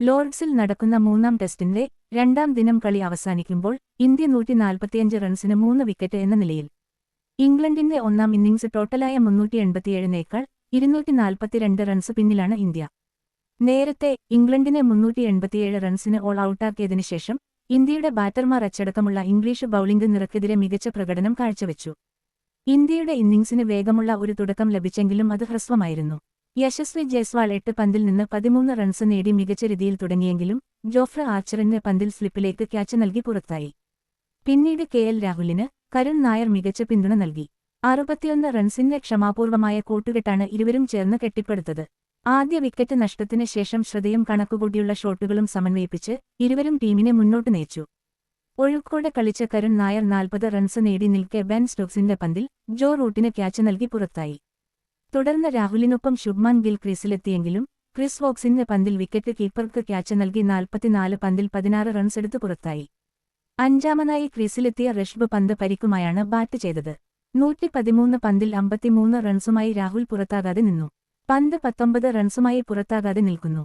ലോർഡ്സിൽ നടക്കുന്ന മൂന്നാം ടെസ്റ്റിന്റെ രണ്ടാം ദിനം കളി അവസാനിക്കുമ്പോൾ ഇന്ത്യ 145 റൺസിന് 3 വിക്കറ്റ് എന്ന നിലയിൽ. ഇംഗ്ലണ്ടിന്റെ ഒന്നാം ഇന്നിംഗ്സ് ടോട്ടലായ 387-നേക്കാൾ 242 റൺസ് പിന്നിലാണ് ഇന്ത്യ. നേരത്തെ ഇംഗ്ലണ്ടിനെ 387 റൺസിന് ഓൾ ഔട്ടാക്കിയതിനു ശേഷം ഇന്ത്യയുടെ ബാറ്റർമാർ അച്ചടക്കമുള്ള ഇംഗ്ലീഷ് ബൌളിംഗ് നിരക്കെതിരെ മികച്ച പ്രകടനം കാഴ്ചവെച്ചു. ഇന്ത്യയുടെ ഇന്നിംഗ്സിന് വേഗമുള്ള ഒരു തുടക്കം ലഭിച്ചെങ്കിലും അത് ഹ്രസ്വമായിരുന്നു. യശസ്വി ജയ്സ്വാൾ 8 പന്തിൽ നിന്ന് 13 റൺസ് നേടി മികച്ച രീതിയിൽ തുടങ്ങിയെങ്കിലും ജോഫ്ര ആർച്ചറിന് പന്തിൽ സ്ലിപ്പിലേക്ക് ക്യാച്ച് നൽകി പുറത്തായി. പിന്നീട് കെഎൽ രാഹുലിന് കരുൺ നായർ മികച്ച പിന്തുണ നൽകി. 61 റൺസിന്റെ ക്ഷമാപൂർവമായ കൂട്ടുകെട്ടാണ് ഇരുവരും ചേർന്ന് കെട്ടിപ്പടുത്തത്. ആദ്യ വിക്കറ്റ് നഷ്ടത്തിന് ശേഷം ശ്രദ്ധയും കണക്കുകൂട്ടിയുള്ള ഷോട്ടുകളും സമന്വയിപ്പിച്ച് ഇരുവരും ടീമിനെ മുന്നോട്ട് നയിച്ചു. ഒഴുക്കോടെ കളിച്ച കരുൺ നായർ 40 റൺസ് നേടി നിൽക്കെ ബെൻ സ്റ്റോക്സിന്റെ പന്തിൽ ജോ റൂട്ടിന് ക്യാച്ച് നൽകി പുറത്തായി. തുടർന്ന് രാഹുലിനൊപ്പം ശുഭ്മാൻ ഗിൽ ക്രീസിലെത്തിയെങ്കിലും ക്രിസ് വോക്സിന്റെ പന്തിൽ വിക്കറ്റ് കീപ്പർക്ക് ക്യാച്ച് നൽകി 44 പന്തിൽ 16 റൺസെടുത്ത് പുറത്തായി. അഞ്ചാമനായി ക്രീസിലെത്തിയ ഋഷഭ് പന്ത് പരിക്കുമായാണ് ബാറ്റ് ചെയ്തത്. 113 പന്തിൽ 53 റൺസുമായി രാഹുൽ പുറത്താകാതെ നിന്നു. പന്ത് 19 റൺസുമായി പുറത്താകാതെ നിൽക്കുന്നു.